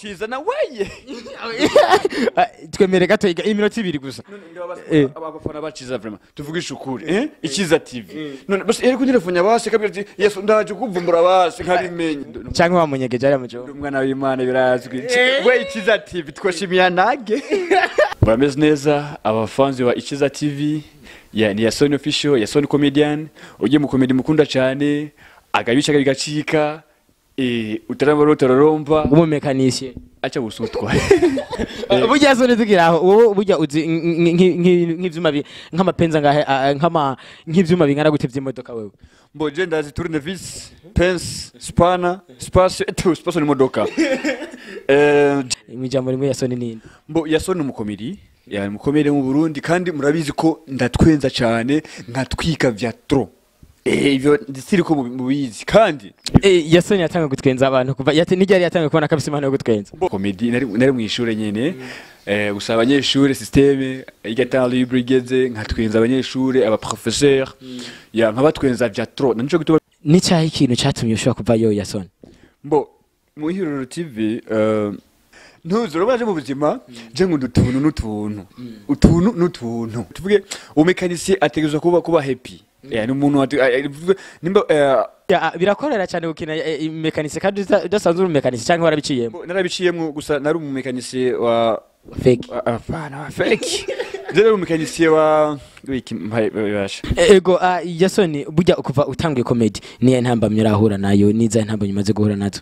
kizana weye twemere gato iminota 2 gusa abafana baciza vraiment tuvugisha ukuri ikiza TV none basi eri kunyirefunya base kabiri ati yesu ndaje kuvumbura base nkabimenye canke wamunyegeje ari mujo umwana w'Imana birazwi we ikiza TV twoshimiya nage bameze neza abafanzi wa ikiza TV ni ya Sony official ya Sony comedian ugiye mu comedy mukunda cyane agabisha gacika utaramba toromba umumekanisye acha busutwa burya Sony tukiraho wowe burya uzi nk'ivyuma nk'amapenza ngahe nk'ivyuma bingana gute vy'imodoka wewe mboje ndazi tournevis pence spana space ni modoka imijambo rimwe ya Sony nini mbo ya Sony umukomedi ya mukomere mu Burundi kandi murabizi ko ndatwenza cyane nkatwika vya tro ivyo ndisiri ko mubizi kandi ya Sony yatanga gutwenza abantu kuva nijari yatanga kubona kabisa imana yo gutwenza komedi nari mu ishure nyene gusaba abanyeshure systeme igata libre igeze nkatwenza abanyeshure aba professeur ya nkabatwenza vya tro nico gituma ni cyahe ikintu cyatumye ushobora kuva yo ya Sony mbo mu Hiroro TV ntuzuro baje mu buzima je ngo utuntu n'utuntu tuvuge umekanisye ategezwa kuba happy ni umuntu nimba birakorera cyane gukina mekanisye kandi udasanzwe uri mekanisye cyangwa warabiciyemo narabiciyemo gusa nari umekanisye wa fake afana fake zero umekanisye wa wiki basha ego ya Sony burya kuva utangiye comedy ni ntambamye rahura nayo niza ntambamye maze guhura nazo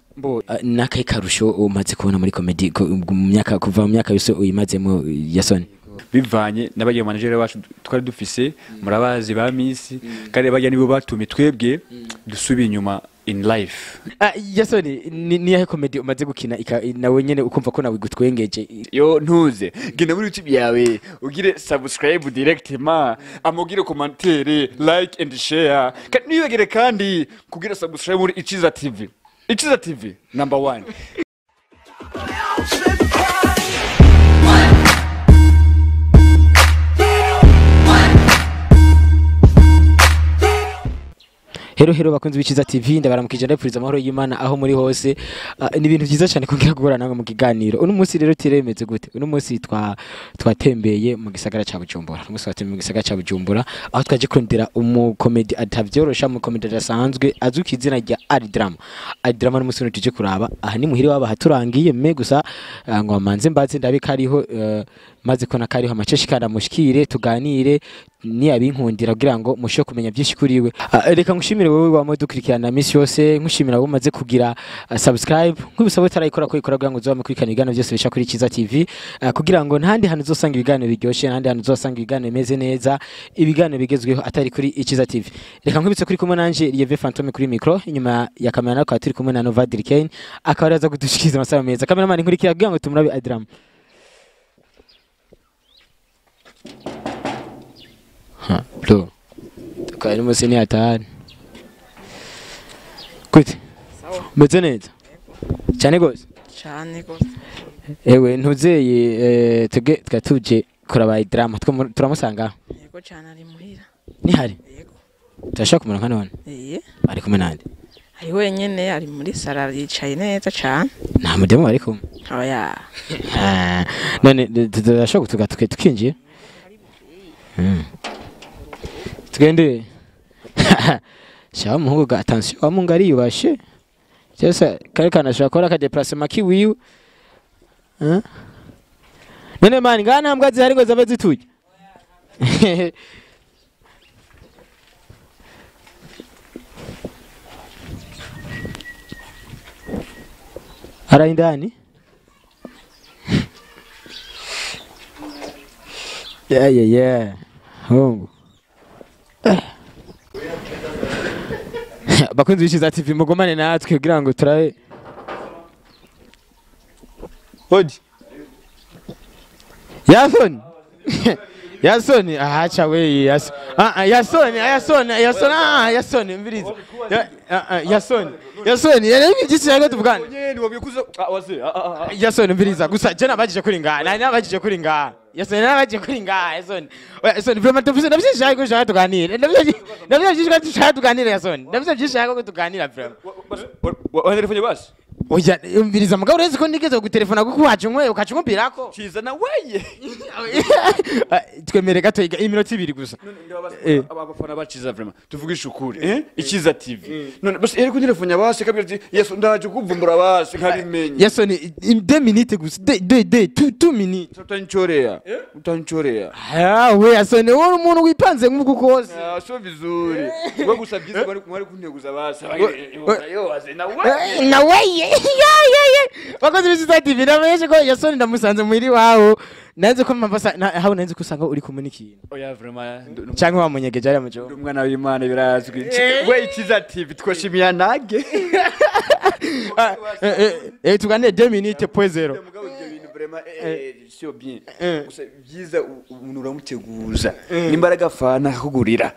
nakaye karusho umaze kubona muri comedy kuva mu myaka yose uyimazemo ya Sony bivanye n'abagiye manager wacu twari dufise murabazi ba Miss kandi bajya nibo batumye twebwe dusubiye inyuma in life ya Sony ni yahe comedy umaze gukina nawe nyene ukumva ko nawe gutwengeje yo ntuze genda muri YouTube yawe ugire subscribe directement amugire commentaire like and share kandi nibegere kandi kugira subscribe muri Ikiza TV number 1 Hero bakunze b'ikiza TV ndabaramukije ndapfuriza amahoro y'Imana aho muri hose ni ibintu byiza cyane kugira guhura namwe mu kiganiro uno munsi rero tiremeze gute uno munsi twatembeye mu gisagara ca Bujumbura uno munsi twatembeye mu gisagara ca Bujumbura aho twaje kurondera umukomedi atavyorosha mu komedi asanzwe azwi kizina rya Alidrama n'umunsi tuje kuraba aha ni muhiri waba haturangiye me gusa ngo amanze mbaze ndabika ariho maze kona kariho amaceshikara mushikire tuganire ni abinkundira kugira ngo musho kumenya byinshi kuriwe reka ngushimire wowe wamudukurikirana misi yose nkushimira umaze kugira subscribe nkubisabo tarayikora ko ikora kugira ngo uzoba mukurikirana ibiganiro byose bisha kuri Ikiza TV kugira ngo ntandi hano uzosanga ibiganiro biryoshye ntandi hano uzosanga ibiganiro bimeze neza ibiganiro bigezweho atari kuri Ikiza TV reka nkubitse kuri kumwe nanje Lieve Fantome kuri micro inyuma ya kamera nako turi kumwe na Nova Dirkane akabaraza kudushikiza amasaha meza cameraman nkurikira kugira ngo tumurabe Alidrama bro tukari museni atari gute meze neza cyane gose ewe ntuzeye twatuje kuraba Alidrama turamusanga yego cyane ari muhira ni hari yego turashaka kumera nka none ari kumwe nande ari wenyene ari muri sala yicaye neza cyane nta mudemo bari kumwe oya none turashaka tukinjira tugende shawa muhungu ga attention wa mungu ari yubashe cyose kare kana shakora ka déplacement kiwiwe none mani ngana mbwa zihari ngo zabe zituje ara indani yeah hongo bakunze b'Ikiza TV mugomane natwe kugira ngo turabe Hodi Yasoni ahacha we Yasoni mviriza Yasoni yari byinshi cyane tuvugana Yasoni mviriza gusa je nabajije kuri ngaha nabajije kuri ngaha Yasoni nabajije kuri ngaha Yasoni vraiment tufise nabyo cyane ko cyane tuganira nabyo byinshi ko cyane tuganira Yasoni nabyo byinshi cyane ko tuganira vraiment wa telefone basi oya umviriza mugabo uretse ko nigeze gutelefona kuko waje nkwe ukacumpirako Ciza na weye twemere gato iminota 2 gusa abafana baciza vraiment tuvugisha ukuri Ikiza TV none bose eri kuntelefona base kabiri yeso ndaje kuvumbura base nkabimenye yeso ni 2 minutes gusa 2 minutes utanchorea we yeso ni wowe umuntu wipanze nk'uko kose so vizuri ngo gusa byiza mwari kunteguza base yo aze na weye bakoze Ikiza TV namenye ko yeso ndamusanze muri wawo nanze ko mpamva hawo nanze kusanga uri kumunikintu oya vraiment cyangwa wamunyegeje ari mujo umwana w'Imana birazwi we Ikiza TV twoshimiya nage tugane 2 minutes point 0 vraiment sio bien gusa byiza umuntu uramuteguza nimbaraga fana kugurira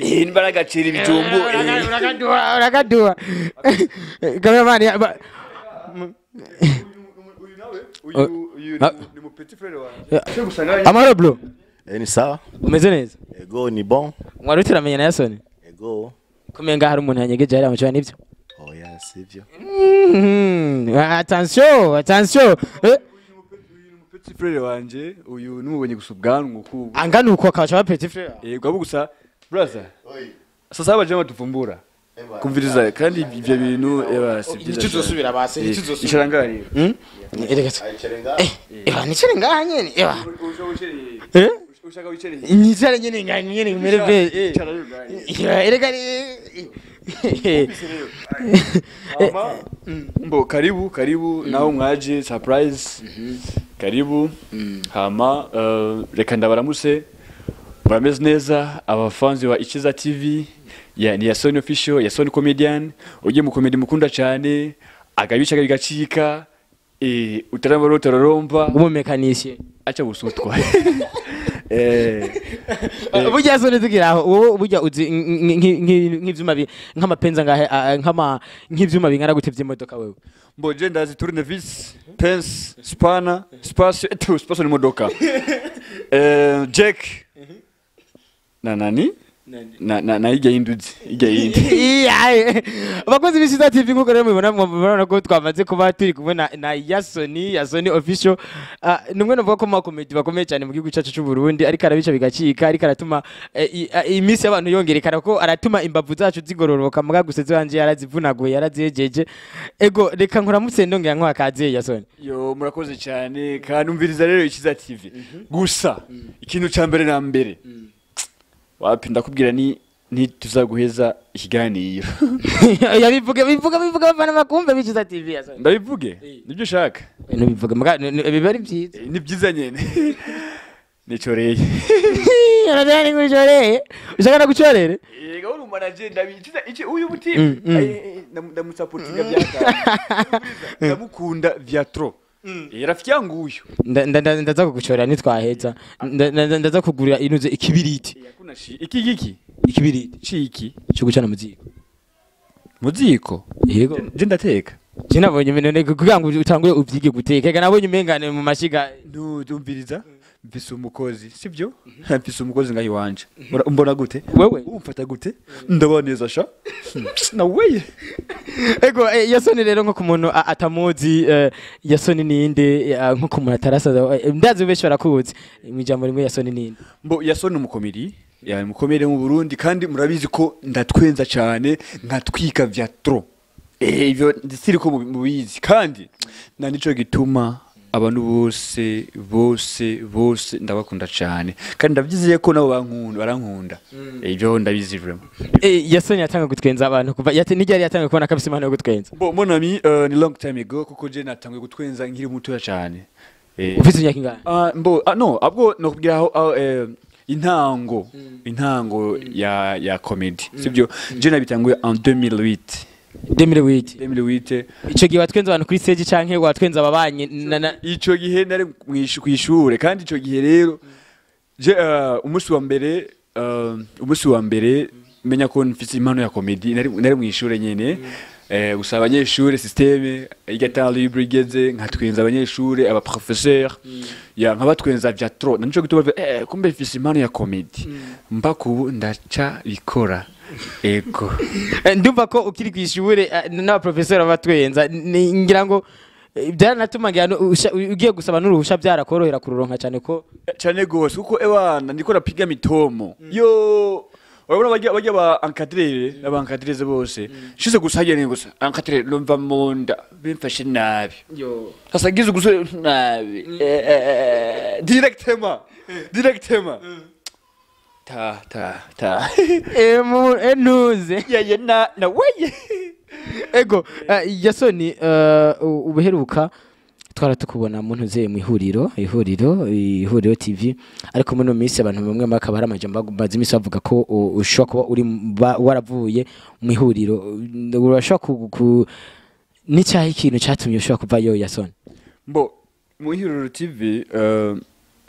nimbaraga cira ibijumbu uragaduha kameraman uyu ni mu petit frère wawe amahoro bro Ni sawa? umeze neza Ego ni bon. mwari utiramenye na Yasoni Ego. kumenga hari umuntu yanyegeje ari amuco nivyo Oya sivyo. attention petit frère wanje uyu numubonye gusa ubwanwa kubu angana uko akacha petit frère yego abo gusa brother sasa abaje batuvumbura kumviriza kandi ibyo bintu ntituzosubira base ntituzosubira isharangari eregata Aicherenga. nicare ngaha nyene ushaka wicare nicare nyene mereve erega mbo karibu naho mwaje surprise karibu hama reka ndabaramuse barameze neza abafanzi wa Ikiza TV ni Yasoni official Yasoni comedian ugiye mu comedy mukunda cyane agabica gacika utaramba rotoromba umumekanisye acha busutwa burya Yasoni tukiraho wowe burya uzi nk'ivyuma nk'amapenza ngahe nk'ivyuma bingana gutevye imodoka wewe mboje ndazi tournevis pence spana space ni modoka jack na nani na ijya yindi abakozi b'Ikiza TV nkuko rero mubona ko twamaze kuba turi kumwe na Yasoni official numwe novuga ko makomedi bakomeye cyane mu gihugu cyacu cy'u Burundi ariko arabica bigacika ariko aratuma imisi y'abantu yongerekana ko aratuma imbavu zacu zigororoka muga guseze wanje yarazivunaguye yaraziyejeje ego reka nkuramutse ndongera nkwakaze Yasoni yo murakoze cyane kandi umviriza rero Ikiza TV gusa ikintu cya mbere na mbere wapi ndakubwira ni tuzaguheza ikiganiro bivuga bafana makumbe b'Ikiza TV Yasoni ndabivuge nibyo ushaka bivuga biba ari byiza ni byiza nyene nicoreye yaradani ngucoreye ushaka gucorere yego uri manager ndabikiza iki uyu mutima ndamusupportinga byaka ndamukunda vya trop rafiki yangu uyu ndaza kugucorera nitwaheza ndaza kugurira inuze ikibiriti iki ikibiriti ciki cyo gucana muziko yego je ndateka je nabonye ibintu kugira ngo utanguye ubyige guteka ega nabonye umengane mu mashiga ndumviriza mfise umukozi sibyo mfise umukozi ngahi wanje umbona gute wewe umfata gute ndaboneza sha na weye ego Yasoni rero nko kumuntu atamuzi Yasoni ninde nko kumuntu atarasa ndazi besho barakuzi mu ijambo rimwe Yasoni ninde mbo Yasoni umukomedi mukomere mu Burundi kandi murabizi ko ndatwenza cyane nkatwika vya trop ivyo ndisiri ko mubizi kandi na nico gituma abantu bose ndabakunda cyane kandi ndavyizeye ko nabo barankunda ivyo ndabizi vraiment Yasoni yatanga gutwenza abantu kuva nijya yatanga kubona kabisa imana yo gutwenza mon ami ni long time ago kuko je natangiye gutwenza nkiri muto cyane ufite imyaka ingahe no abwo no kugira aho intango ya comedy sibyo je nabitanguye en 2008 ico gihe watwenza abantu kuri stage canke watwenza ababanye ico gihe nari kwishure kandi ico gihe rero je umunsi wa mbere menya ko mfite impano ya comedy nari mwishure nyene gusa abanyeshure systeme igata libre igeze nkatwenza abanyeshure aba professeur ya nkabatwenza vya trop nico gituma kumbe mfite impano ya comedy mbakubu ndaca bikora ego ndumva ko ukiri ku ishure n'abaprofesori batwenza ngira ngo byaranatuma ugiye gusaba n'uruhusha byarakorohera kururonka cyane ko cyane gose kuko ewana ndiko napiga mitomo yo urabona bajya ba encadrer n'abancadreze bose shize gusagene gusa encadrer lumva munda bimfashe nabi yo sasa gize gusore nabi directement ta enuze ya na weye ego Yasoni ubuheruka twaratukubona mu ntuze mu ihuriro TV ariko muri no minsi abantu bamwe bakaba hari amajambo bazi imisi bavuga ko ushobora kuba uri waravuye mu ihuriro urashobora ku n'icyaha ikintu cyatumye ushobora kuvayo Yasoni mbo mu ihuriro TV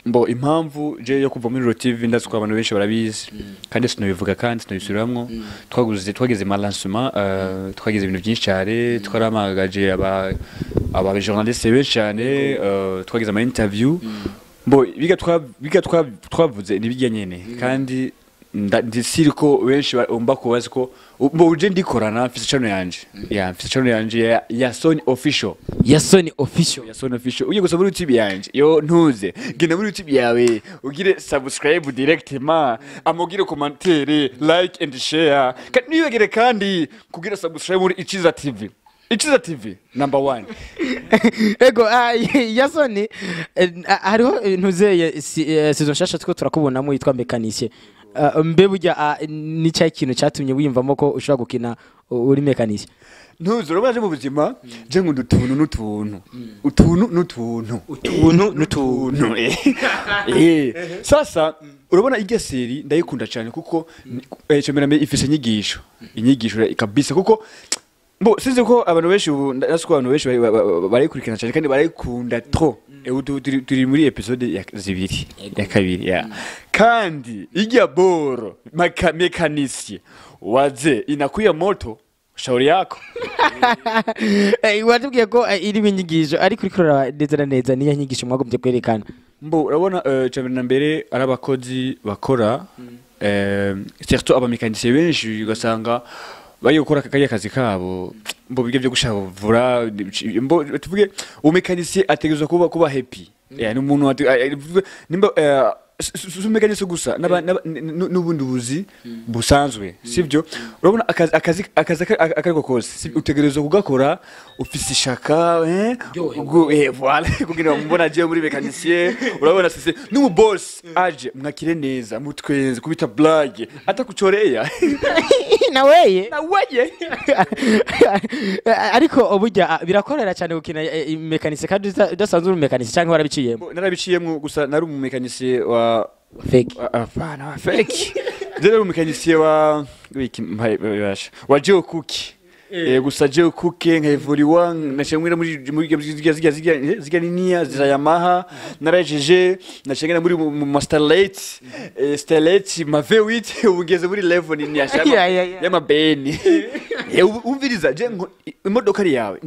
mbo impamvu je yo kuva muri ihuriro TV ndazi ko abantu benshi barabizi kandi sinabivuga kandi sinabisubiramwo twageze malancement twagize ibintu byinshi cyane twaramagaje aba journaliste benshi cyane twagize ama interview mbo biga twavuze nibijya nyene kandi ndisiri ko benshi umba kubaza ko mbo uje ndikorana mfise channel yanje ya Sony official ugiye gusaba muri YouTube yanje yo ntuze genda muri YouTube yawe ugire subscribe directement amugire commentaire like and share niwegere kandi kugira subscribe muri Ichiza TV number 1 ego Yasoni hariho ntuzeye season shasha two turakubonamo yitwa Mekanisye mbe burya ni cya kintu cyatumye wiyumvamo ko ushobora gukina uri Mekanisye ntuzi urabaje mu buzima je ngo n'utuntu sasa urabona igeseri ndayikunda cyane kuko cyo ifise inyigisho kabisa kuko mbo sinzi ko abantu benshi ndasuko abantu benshi barikurikirana cyane kandi barayikunda trop turi muri episode ya kabiri kandi ijya boro Mekanisye waze inakuya moto shauri yako watubwiye ko iri binyigisho ariko urikorera neza niyo nyigisho mwagombye kwerekana mbo urabona cyane na mbere ari abakozi bakora surtout abamekanisye benshi ugasanga bari gukora kariya kazi kabo mbo bige byo gushavura mbo tuvuge umekanisye ategerezwa kuba happy yani umuntu nimba umekanisye gusa n'ubundi buzi busanzwe sivyo urabona akazi akariko kose utegerezwa kugakora ufise ishaka voilà kugira mbona je muri mekanisye urabona sise n'umu boss aje mwakire neza mutwenze kubita blague atakucoreya naweye ariko oburya birakorera cyane gukina Mekanisye kandi udasanzwe uri Mekanisye cyangwa warabiciyemo narabiciyemo gusa nari umekanisye wa fake apana fake zero umekanisye wa Joe Cookie gusa Joe Cookie nkayivuriwa nashengwira muri ziga niya za Yamaha narajeje nashengera muri Starlight ma V8 ugeze muri level ni yashama y'amabeni umviriza je imodoka yawe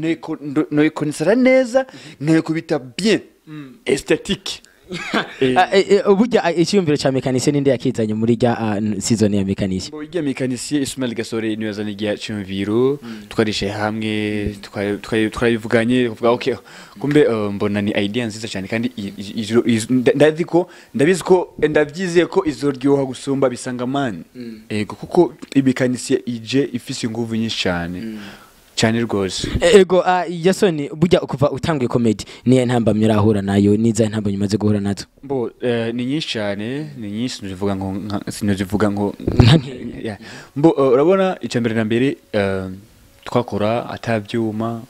no ikonisara neza nkayikubita bien esthétique uburya icyumviro cya Mekanisye ninde yakizanye muri rya season ya Mekanisye bo ijya Mekanisye Ismail Gasore niyo yazanye igihe cyumviro twarishe hamwe twabivuganye kuvuga okay kumbe mbona ni idea nziza cyane kandi ndabizi ko ndavyize ko izoryoha gusumba bisanga man ego kuko Mekanisye ije ifise inguvu nyinshi cyane rwose ego Yasoni burya kuva utanguye comedy niye ntambamye urahura nayo niza ntambamye umaze guhura nazo mbo ni nyinshi cyane ni nyinshi sinozivuga ngo mbo urabona icambere na mbere twakora atabyuma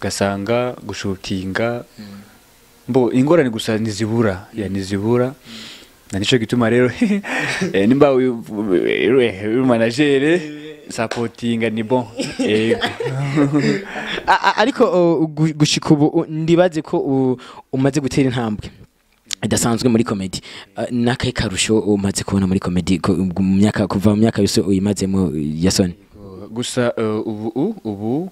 gasanga gushutinga mbo ingorane gusa nizibura na nico gituma rero nimba uri manager supporting ni bon ariko gushika ubu ndibaze ko umaze gutera intambwe idasanzwe muri comedy nakaye karusho umaze kubona muri comedy kuva mu myaka yose uyimazemo Yasoni gusa ubu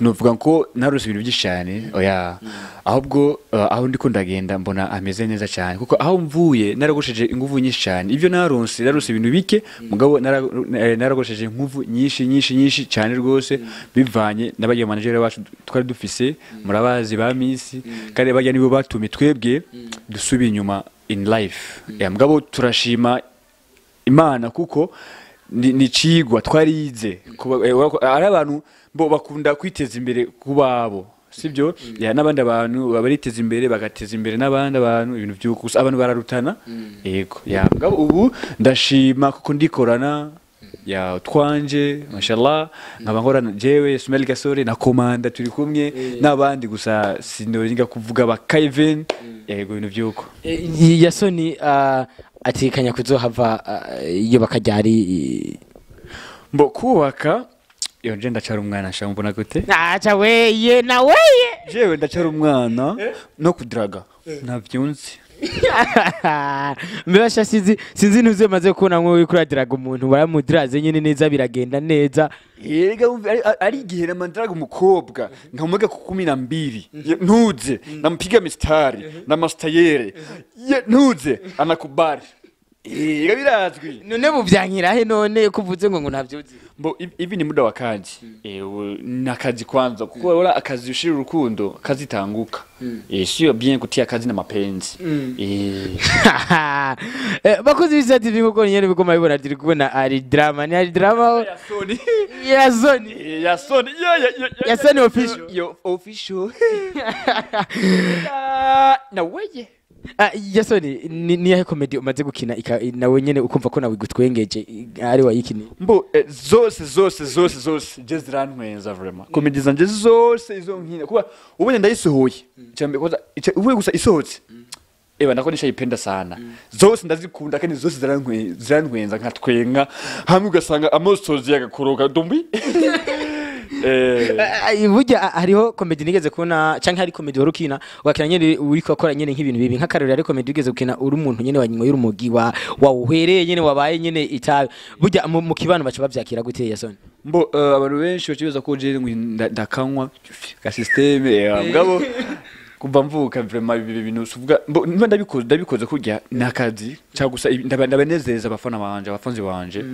novuga ko narose ibintu byinshi cyane oya ahubwo aho ndiko ndagenda mbona ameze neza cyane kuko aho mvuye naragosheje inguvu nyinshi cyane ivyo narose ibintu bike mugabo naragosheje inguvu nyinshi cyane rwose bivanye n'abagiye manager bacu twari dufise murabazi ba Miss kandi bajya nibo batumye twebwe dusubiye inyuma in life mugabo turashima Imana kuko ni cigwa twarize ari abantu bo bakunda kwiteza imbere kubabo sibyo ya nabandi abantu babariteza imbere bagateza imbere nabandi abantu ibintu byuko abantu bararutana yego ya ngabo ubu ndashima kuko ndikorana ya twanje mashallah nkabangorana jewe Ismail Gasore na Komanda turi kumwe nabandi gusa sinoringa kuvuga ba Kevin yego ibintu byuko Yasoni atikanya kuzohava iyo bakajyari mbo kubaka iyo nje ndacara umwana sha mbona gute acha weye na weye jewe ndacara umwana no kudraga navyunzi mbasha sinzi ntuze maze kubona mwe wikuradiraga umuntu baramudraze nyene neza biragenda neza yega ari igihe namandraga umukobwa nkamwega ku 12 ntuze nampiga mistari na mastayere ntuze anakubari yega birazwi none buvyankira he none kuvuze ngo ntavyuzi mbo ivi ni muda wakazi nakazi kwanza kuko wala akazi ushira urukundo kazitanguka sio bien kutia kazi na mapenzi bakoze bisa TV kuko nyene bigoma bibona tiri kubona ari drama ni ari drama ya Sony official na weye Yasoni ni yahe comedy umaze gukina nawe nyene ukumva ko nawe gutwengeje ari wayikini mbo zose just ranwenza vraiment comedy zanje zose izo nkina kuba ubonye ndayisohoye cyambe koza uvuye gusa isohotse ndako nishayipenda sana zose ndazikunda kandi zose zirantwenza nkatwenga hamwe ugasanga amosozi yagakoroka dumbi burya hariho comedy nigeze kubona canke hari comedy warukina ugakina nyene uri kokora nyene nk'ibintu bibi nk'akarori ari comedy ugeze gukina uri umuntu nyene wanywa y'urumogi wawuhereye nyene wabaye nyene itabe burya mu kibano baca bavyakira gute Yasoni mbo abantu benshi bacibaza ko je ndakanywa ka system ngabo kuva mvuka vraiment ibi bintu suvuga mba ndabikoze kurya nakazi cyagusa ndabanezeza abafana banje abafanzi banje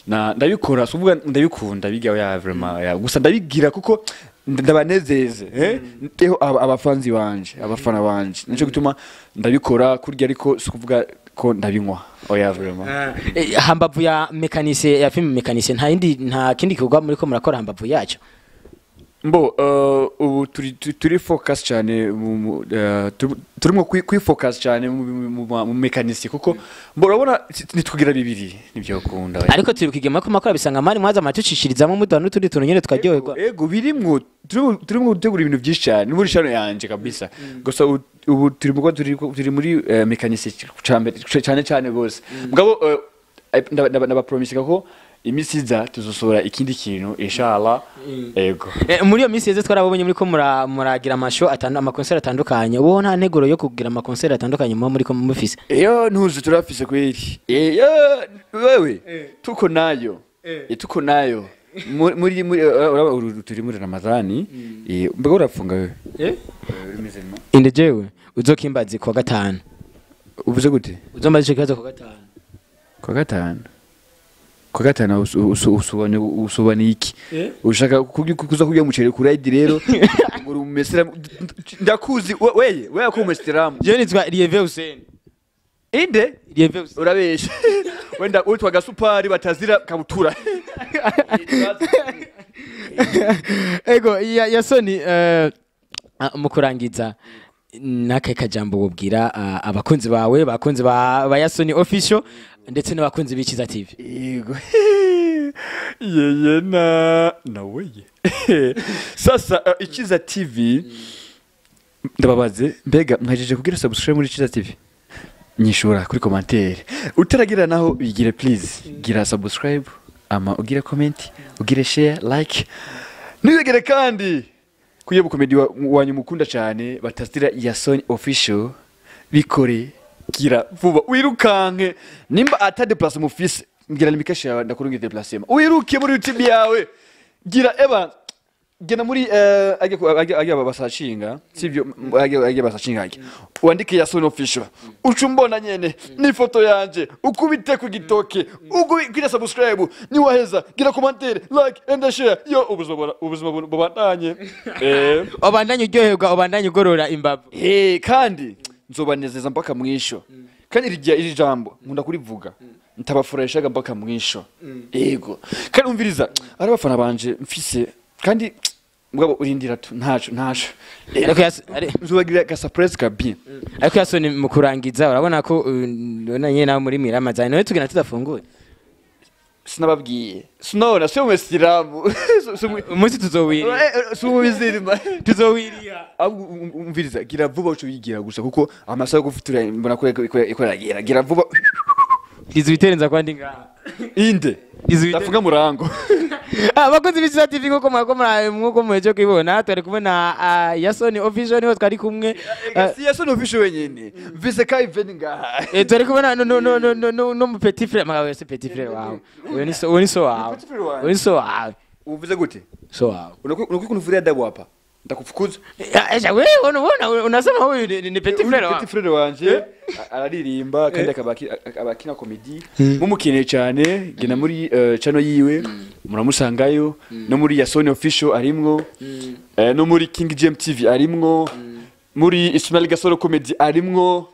na ndabikora suvuga ndabikunda biga ya vraiment gusa ndabigira kuko ndabanezeze eho abafanzi banje abafana banje nico gituma ndabikora kurya ariko sukuvuga ko ndabinywa oya vraiment hambavu ya mekanisye ya film mekanisye nta kindi kigwa muri ko murakora hambavu yacu mbo ubu turi focus cyane turimo kwifocus cyane mu mekanisi kuko mbo urabona nitwigira bibiri nibyo kunda ariko turi kugema ko makora bisanga mari mwaza amatucishirizamo mudo n'utundi tuntu nyene twaryoherwa ego birimwo turimo gutegura ibintu byinshi cyane muri shano yanje kabisa gusa ubu turi muri mekanisi cyane gose mugabo ndabapromise ko imisiza tuzosora ikindi kintu inshallah ego muri iyo misi yeze twarabonye muri ko muragira amasho amakoncert atandukanye ubo nta nteguro yo kugira amakoncert atandukanye muri ko mufise ntuzi turafise kweri wewe tuko nayo muri turi muri Ramadhani mbega urafunga wewe inde jewe uzokimbazi kwa gatanu uvuze gute uzombaze ikibazo kwa gatanu kwa gatanu usubane iki ushaka kuza kujya mucere ku ride rero muri umesera ndakuzi weye ko umesitiramu je nitwa Lieve Hussein inde Lieve Hussein urabesha wenda utwa gasupari batazira kabutura ego Yasoni mukurangiza nakaye kajambo wobwira abakunzi bawe bakunzi ba Yasoni official ndetse n'abakunzi b'ikiza TV yego yeye weye sasa ikiza TV ndababaze mbega mwajeje kugira subscribe muri ikiza TV nyishura kuri commentaire utaragira naho bigire please gira subscribe ama ugire comment ugire share like nibegere kandi kuyebu comedy wanyu mukunda cyane batastira Yasoni official bikore gira vuba wirukanke nimba atade place mufise ngira limikasha ndakurungi de placement wiruke muri YouTube yawe gira gena muri ajya babasashinga sivyo ajya basashinga wandike Yason Official ucumbona nyene n'ifoto yanje ukubite ku gitoke ugwira subscribe ni waheza gira commentaire like and share yo ubuzima bubandanye obandanye uryoherwa obandanye ugorora imbavu kandi nzobanezeza mpaka mwisho kandi iri jambo nkunda kurivuga ntabafurahishaga mpaka mwisho yego kandi umviriza ari abafana banje mfise kandi mugabo urindira ntaco nzubagira ka surprise ka bien ariko Yason mu kurangiza urabona ko nanye nawe muri Miramazani nawe tugena tudafunguye sinababwiye sinona sio mwesiramu umunsi tuzowirima umviriza gira vuba uco yigira gusa kuko amasaha yo gufutura mbona ko ikoragera gira vuba izibiterenza kwandi ngaha inde ndafunga murango abakozi b'Iciza TV nk'uko muheje kwibona twari kubona Yason Official niho twari kumwe si Yason Official wenyene mvise ka event ngaha twari kubona no mu petit frère magawe se petit frère wawe we ni so wawe uvuze gute so wawe unakunuvuria adabu hapa ndakufukuza wewe unasema huyu ni petit frère wawe petit frère wanje araririmba kandi akabakina comedy mumukeneye cyane gena muri channel yiwe muramusangayo no muri Yason Official arimwo no muri King James TV arimwo muri Ismail Gasoro Comedy arimwo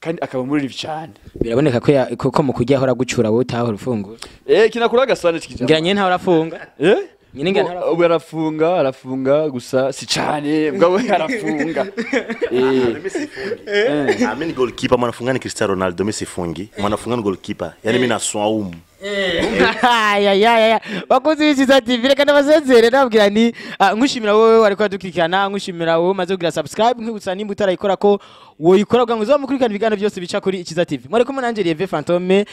kandi akaba muri live cyane biraboneka ko mu kujya ahora gucura wowe utaho urufungura kinakura gasane cikijana ngira nyene nta urafunga nyine ngira ubu arafunga gusa si cyane mbwa arafunga Mimi goalkeeper mwanafunga ni Cristiano Ronaldo, mimi sifungi. Mwanafunga ni goalkeeper. Yani mimi naswaumu. bakozi b'Iciza TV reka nabasezere nabwira ni ngushimira wowe wari kwadukikana ngushimira wowe maze kugira subscribe nkibutsa nimba utarayikora ko woyikora kugira ngo uzamukurikirana ibiganiro byose bica kuri Iciza TV mwari kumwe nanje Lieve Fantome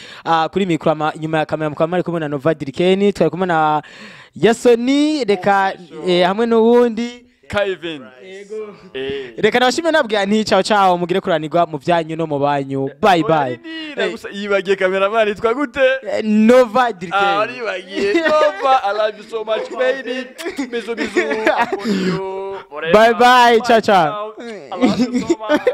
kuri micro nyuma ya kamera mukaba mwari kumwe na Nova Dirkeni twari kumwe na Yason reka hamwe n'uwundi Kevin reka nabashimye nabwira nti ciao mugire kuranirwa mu byanyu no mu banyu bye bye yibagiye cameraman twa gute Nova Dirkeni yibagiye Nova I love you so much baby bizu bye bye ciao I love you so much